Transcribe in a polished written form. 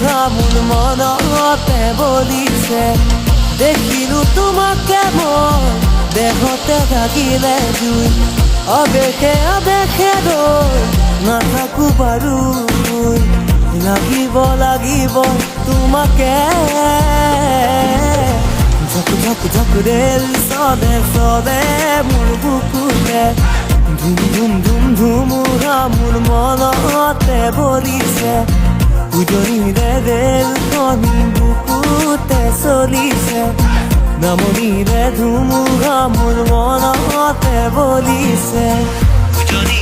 ধুমুহা মোৰ মনতে বলিছে। দেখিলো তোমাকে মই দেহতে থাকিলে জুই, আবেশে আবেশে ৰৈ নাথাকো বাৰু। লাগিব লাগিব তোমাকে, ঝক ঝক ঝক ৰেল চলে চলে মোৰ বুকুতে। ধুম ধুম ধুম ধুমুহা মোৰ মনতে বলিছে। উজনিৰে ৰেলখনি বুকুতে চলিছে। নামনিৰে ধুমুহা মোৰ মনতে বলিছে। উজনি